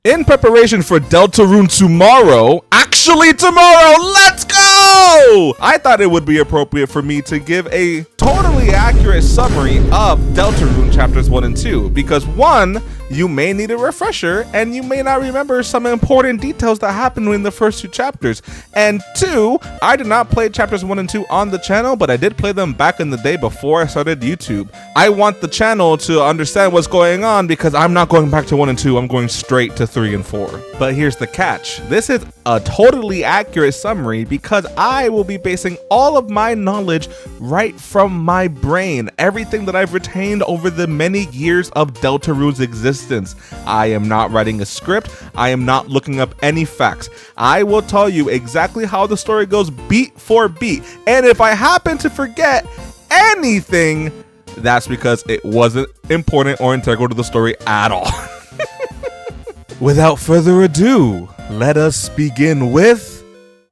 In preparation for Deltarune tomorrow, actually tomorrow, let's go! I thought it would be appropriate for me to give a totally accurate summary of Deltarune chapters 1 and 2, because 1, you may need a refresher and you may not remember some important details that happened in the first 2 chapters, and 2, I did not play chapters 1 and 2 on the channel, but I did play them back in the day before I started YouTube. I want the channel to understand what's going on because I'm not going back to 1 and 2, I'm going straight to 3 and 4. But here's the catch. This is a totally accurate summary because I will be basing all of my knowledge right from my brain, everything that I've retained over the many years of Deltarune's existence. I am not writing a script. I am not looking up any facts. I will tell you exactly how the story goes beat for beat. And if I happen to forget anything, that's because it wasn't important or integral to the story at all. Without further ado, let us begin with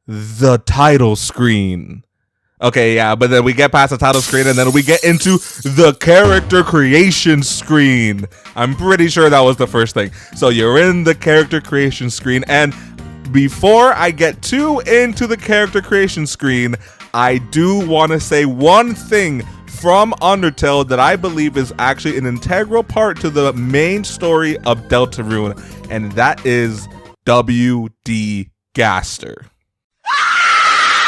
the title screen. Okay, yeah, but then we get past the title screen and then we get into the character creation screen. I'm pretty sure that was the first thing. So you're in the character creation screen, and before I get too into the character creation screen, I do want to say one thing from Undertale that I believe is actually an integral part to the main story of Deltarune, and that is W.D. Gaster.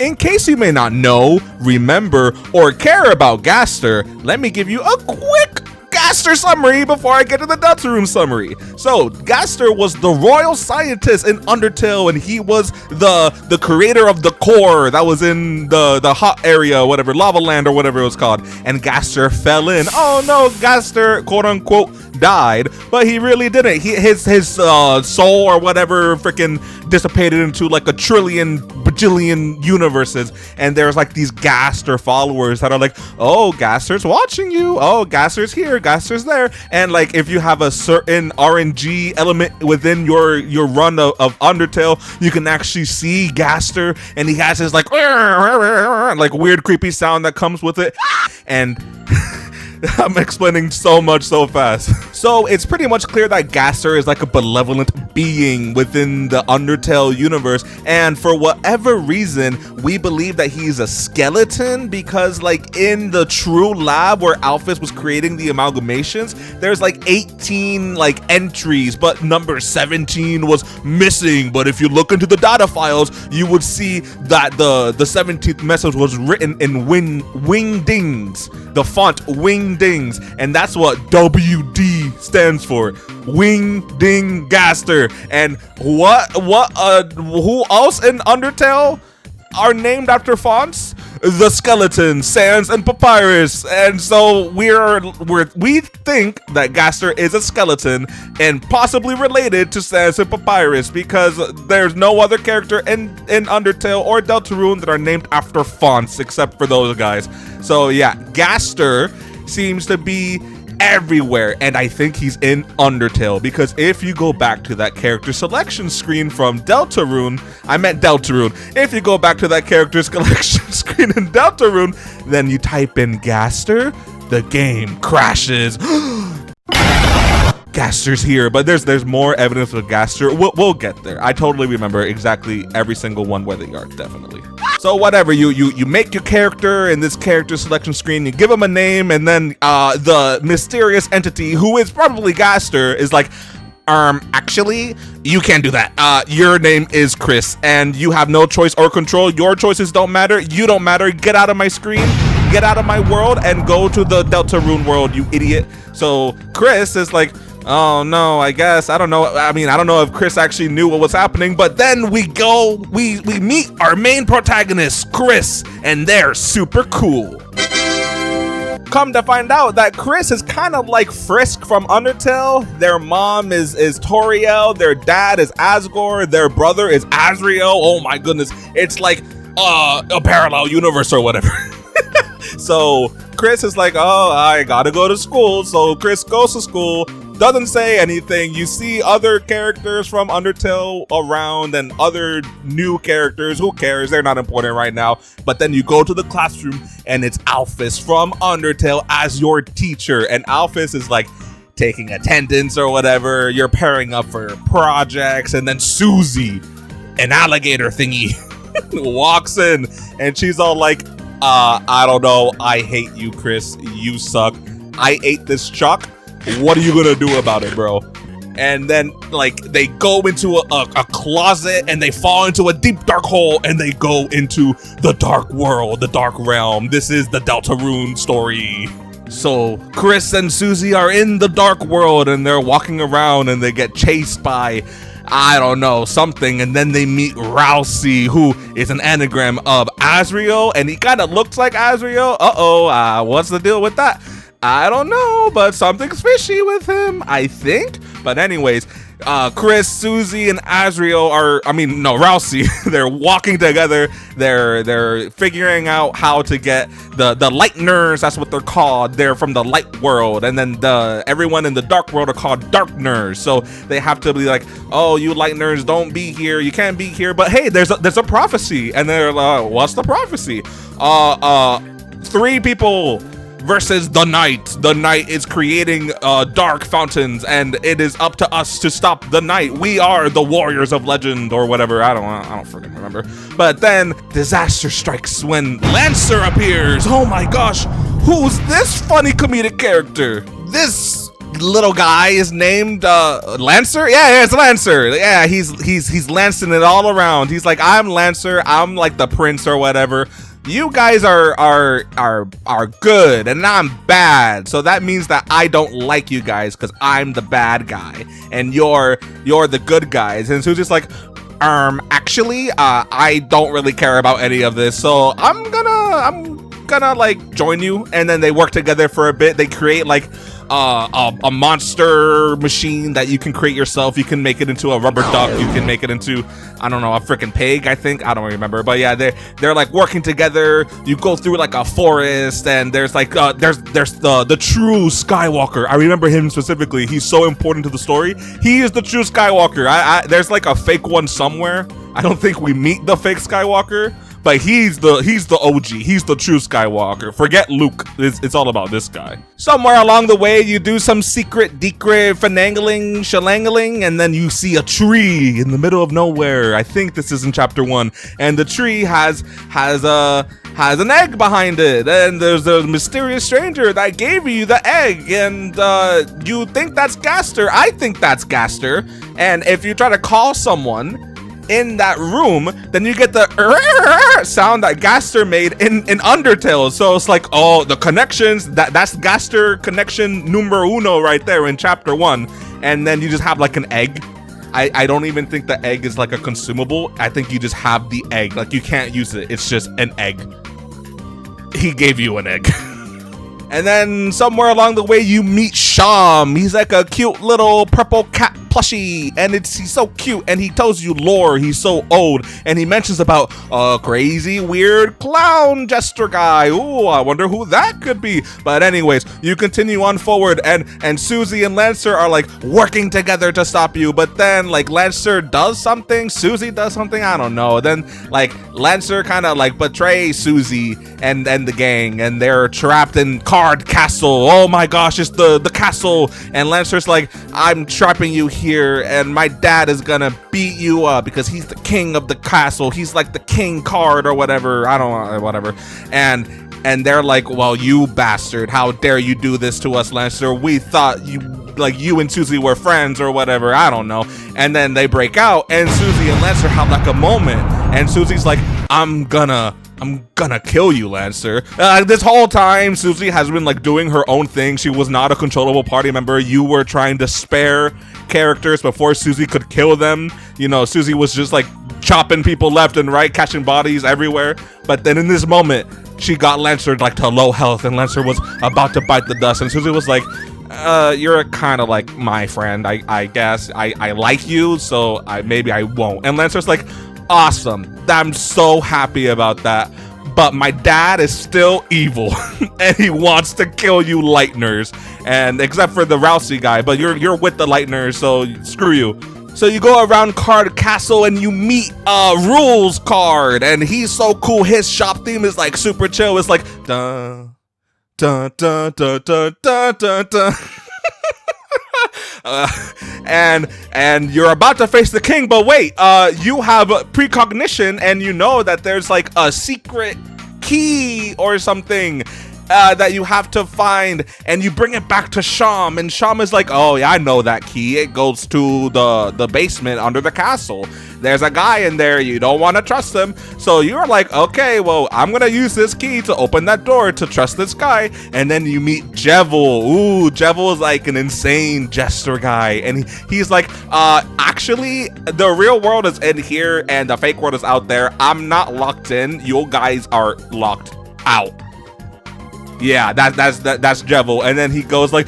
In case you may not know, remember, or care about Gaster, let me give you a quick Gaster summary before I get to the Deltarune summary. So, Gaster was the royal scientist in Undertale, and he was the creator of the core that was in the hot area, whatever, Lava Land or whatever it was called. And Gaster fell in. Oh no, Gaster, quote unquote, died, but he really didn't. His soul or whatever freaking dissipated into like a bajillion universes, and there's like these Gaster followers that are like, oh, Gaster's watching you, oh, Gaster's here, Gaster's there. And like if you have a certain RNG element within your run of Undertale, you can actually see Gaster, and he has his like weird creepy sound that comes with it. And I'm explaining so much so fast. So it's pretty much clear that Gaster is like a benevolent being within the Undertale universe, and for whatever reason we believe that he's a skeleton because like in the true lab where Alphys was creating the amalgamations, there's like 18 like entries, but number 17 was missing. But if you look into the data files, you would see that the 17th message was written in wingdings, the font wingdings, and that's what WD stands for, Wingding Gaster. And who else in Undertale are named after fonts? The skeleton, Sans, and Papyrus. And so we think that Gaster is a skeleton and possibly related to Sans and Papyrus because there's no other character in Undertale or Deltarune that are named after fonts except for those guys. So yeah, Gaster seems to be everywhere, and I think he's in Undertale because if you go back to that character selection screen from Deltarune, if you go back to that character selection screen in Deltarune, then you type in Gaster, the game crashes. Gaster's here, but there's more evidence of Gaster. We'll get there. I totally remember exactly every single one where they are, definitely. So whatever, you make your character in this character selection screen, you give him a name, and then the mysterious entity, who is probably Gaster, is like, actually, you can't do that. Your name is Chris, and you have no choice or control. Your choices don't matter. You don't matter. Get out of my screen. Get out of my world and go to the Deltarune world, you idiot. So Chris is like, oh no, I guess, I don't know. I mean, I don't know if Chris actually knew what was happening, but then we meet our main protagonist, Chris, and they're super cool. Come to find out that Chris is kind of like Frisk from Undertale. Their mom is Toriel, their dad is Asgore, their brother is Azrael. Oh my goodness, it's like a parallel universe or whatever. So Chris is like, oh, I gotta go to school. So Chris goes to school, doesn't say anything. You see other characters from Undertale around and other new characters. Who cares? They're not important right now. But then you go to the classroom and it's Alphys from Undertale as your teacher. And Alphys is like, taking attendance or whatever. You're pairing up for projects, and then Susie, an alligator thingy, walks in, and she's all like, I don't know, I hate you, Chris, you suck. I ate this chalk. What are you gonna do about it, bro? And then, like, they go into a closet, and they fall into a deep dark hole, and they go into the dark world, the dark realm. This is the Deltarune story. So Chris and Susie are in the dark world, and they're walking around, and they get chased by, I don't know, something, and then they meet Rousey, who is an anagram of Azrael, and he kind of looks like Azrael. What's the deal with that? I don't know, but something's fishy with him, I think. But anyways, Chris, Susie, and Rousey, they're walking together. They're figuring out how to get the Lightners. That's what they're called. They're from the light world, and then everyone in the dark world are called Darkners. So they have to be like, oh, you Lightners, don't be here. You can't be here. But hey, there's a prophecy, and they're like, what's the prophecy? 3 people versus the night. The night is creating dark fountains, and it is up to us to stop the night. We are the warriors of legend, or whatever. I don't freaking remember. But then disaster strikes when Lancer appears. Oh my gosh, who's this funny comedic character? This little guy is named Lancer. Yeah, it's Lancer. Yeah, he's lancing it all around. He's like, I'm Lancer. I'm like the prince or whatever. You guys are good, and I'm bad. So that means that I don't like you guys because I'm the bad guy, and you're the good guys. And Susie's like, actually, I don't really care about any of this. So I'm gonna like join you. And then they work together for a bit. They create like a monster machine that you can create yourself. You can make it into a rubber duck. You can make it into, I don't know, a freaking pig, I think. I don't remember. But yeah, they're like working together. You go through like a forest, and there's like there's the true Skywalker. I remember him specifically. He's so important to the story. He is the true Skywalker. There's like a fake one somewhere. I don't think we meet the fake Skywalker, but he's the OG. He's the true Skywalker. Forget Luke. It's all about this guy. Somewhere along the way, you do some secret finangling, shalangling, and then you see a tree in the middle of nowhere. I think this is in chapter 1, and the tree has an egg behind it, and there's a mysterious stranger that gave you the egg, and you think that's Gaster. I think that's Gaster, and if you try to call someone in that room, then you get the sound that Gaster made in Undertale. So it's like, oh, the connections, that's Gaster connection numero uno right there in chapter 1. And then you just have like an egg. I don't even think the egg is like a consumable. I think you just have the egg. Like, you can't use it. It's just an egg. He gave you an egg. And then somewhere along the way, you meet Sham. He's like a cute little purple cat plushie, and he's so cute, and he tells you lore. He's so old, and he mentions about a crazy, weird clown jester guy. Ooh, I wonder who that could be. But anyways, you continue on forward, and Susie and Lancer are like working together to stop you. But then like Lancer does something, Susie does something, I don't know. Then like Lancer kind of like betrays Susie and the gang, and they're trapped in Card Castle. Oh my gosh, it's the castle. And Lancer's like, I'm trapping you here, and my dad is gonna beat you up because he's the king of the castle. He's like the king card or whatever. I don't know, whatever. And they're like, well, you bastard, how dare you do this to us, Lancer? We thought you and Susie were friends or whatever. I don't know. And then they break out, and Susie and Lancer have like a moment, and Susie's like, I'm gonna kill you, Lancer. This whole time, Susie has been like doing her own thing. She was not a controllable party member. You were trying to spare characters before Susie could kill them. You know, Susie was just like chopping people left and right, catching bodies everywhere. But then in this moment, she got Lancer like to low health, and Lancer was about to bite the dust, and Susie was like, you're kind of like my friend, I guess. I like you, so maybe I won't. And Lancer's like, awesome, I'm so happy about that, but my dad is still evil and he wants to kill you Lightners, and except for the Rousey guy, but you're with the Lightners, so screw you. So you go around Card Castle, and you meet Rules Card, and he's so cool. His shop theme is like super chill. It's like dun dun dun dun dun dun dun dun. And you're about to face the king, but wait, you have precognition and you know that there's like a secret key or something that you have to find, and you bring it back to Sham, and Sham is like, oh yeah, I know that key. It goes to the basement under the castle. There's a guy in there. You don't want to trust him. So you're like, okay, well, I'm going to use this key to open that door to trust this guy. And then you meet Jevil. Ooh, Jevil is like an insane jester guy. And he's like, actually, the real world is in here and the fake world is out there. I'm not locked in. You guys are locked out. Yeah, that's Jevil. And then he goes like,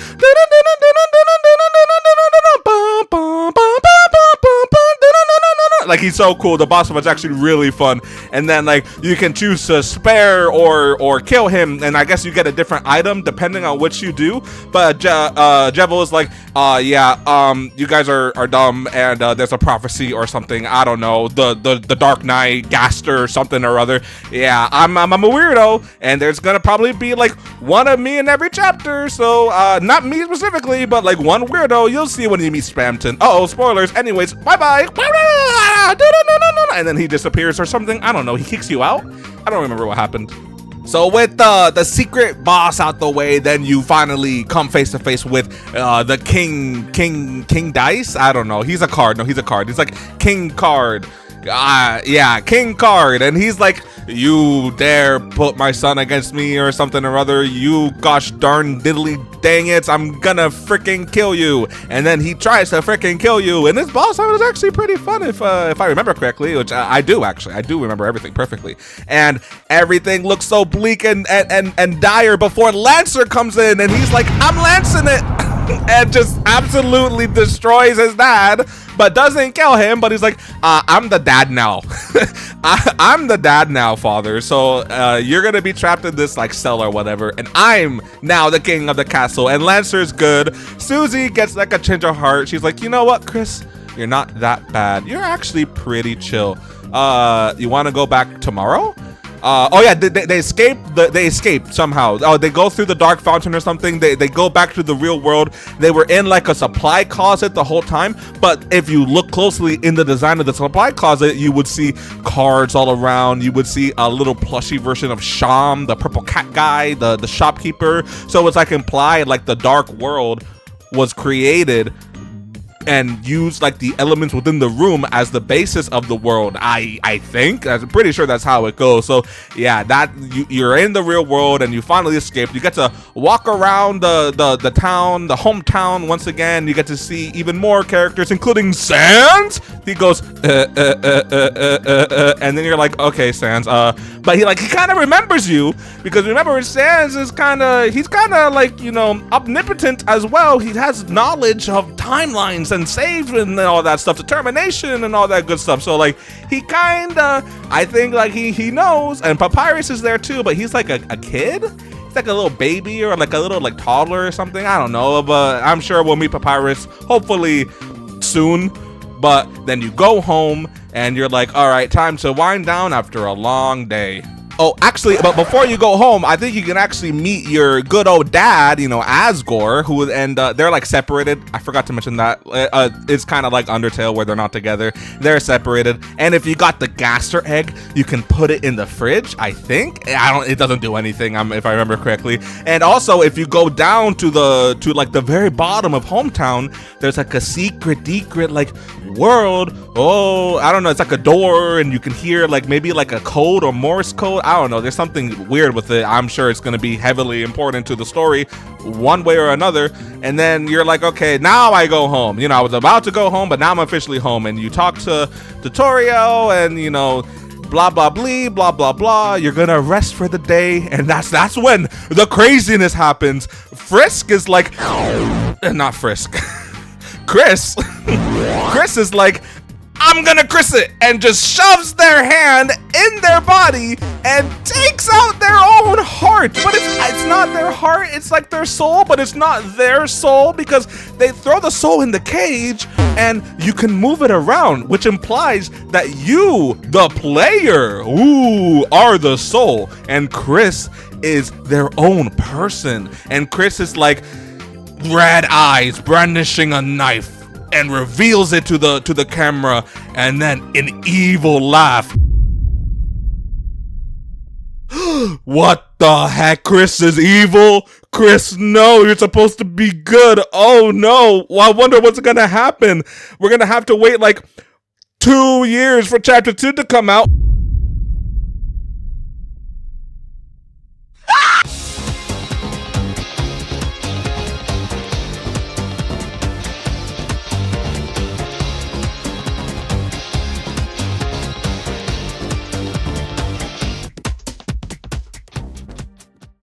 like, he's so cool. The boss was actually really fun. And then like you can choose to spare or kill him, and I guess you get a different item depending on which you do. But Jevil is like, you guys are dumb, and there's a prophecy or something. I don't know, the Dark Knight, Gaster or something or other. Yeah, I'm a weirdo, and there's gonna probably be like one of me in every chapter. So not me specifically, but like one weirdo. You'll see when you meet Spamton. Uh-oh, spoilers. Anyways, bye. And then he disappears or something. I don't know. He kicks you out. I don't remember what happened. So with the secret boss out the way, then you finally come face to face with the King Dice. I don't know. He's a card. No, he's a card. He's like King Card. Yeah, King Card. And he's like, you dare put my son against me or something or other, you gosh darn diddly dang it, I'm gonna freaking kill you. And then he tries to freaking kill you, and this boss fight was actually pretty fun if I remember correctly, which I do actually. I do remember everything perfectly. And everything looks so bleak and dire before Lancer comes in, and he's like, I'm lancing it. And just absolutely destroys his dad, but doesn't kill him. But he's like, I'm the dad now. I'm the dad now, father. So you're gonna be trapped in this like cell or whatever, and I'm now the king of the castle. And Lancer's good. Susie gets like a change of heart. She's like, you know what, Chris, you're not that bad. You're actually pretty chill. You want to go back tomorrow? Oh yeah, they escape. They escape somehow. Oh, they go through the dark fountain or something. They go back to the real world. They were in like a supply closet the whole time. But if you look closely in the design of the supply closet, you would see cards all around. You would see a little plushy version of Sham, the purple cat guy, the shopkeeper. So it's like implied like the dark world was created and use like the elements within the room as the basis of the world. I think I'm pretty sure that's how it goes. So yeah, that you're in the real world and you finally escaped. You get to walk around the town, the hometown once again. You get to see even more characters, including Sans. He goes and then you're like, okay, Sans. But he kind of remembers you, because remember, Sans is he's kind of like, you know, omnipotent as well. He has knowledge of timelines and saves and all that stuff, determination and all that good stuff. So like he I think like he knows. And Papyrus is there too, but he's like a kid. He's like a little baby or like a little like toddler or something. I don't know, but I'm sure we'll meet Papyrus hopefully soon. But then you go home and you're like, all right, time to wind down after a long day. Oh, actually, but before you go home, I think you can actually meet your good old dad, you know, Asgore, and they're like separated. I forgot to mention that. It's kind of like Undertale where they're not together. They're separated. And if you got the Gaster egg, you can put it in the fridge, I think. It doesn't do anything, if I remember correctly. And also, if you go down to like the very bottom of hometown, there's like a secret like world. Oh, I don't know. It's like a door, and you can hear like maybe like a code or Morse code. I don't know. There's something weird with it. I'm sure it's going to be heavily important to the story one way or another. And then you're like, okay, now I go home. You know, I was about to go home, but now I'm officially home. And you talk to Torio and, you know, blah, blah, blah, blah, blah. You're going to rest for the day. And that's when the craziness happens. Frisk is like, not Frisk. Chris is like, I'm gonna Chris it, and just shoves their hand in their body and takes out their own heart. But it's not their heart, it's like their soul, but it's not their soul, because they throw the soul in the cage and you can move it around, which implies that you, the player, are the soul, and Chris is their own person. And Chris is like, red eyes, brandishing a knife, and reveals it to the camera, and then an evil laugh. What the heck? Chris is evil? Chris, no, you're supposed to be good. Oh no, well, I wonder what's gonna happen. We're gonna have to wait like 2 years for chapter 2 to come out.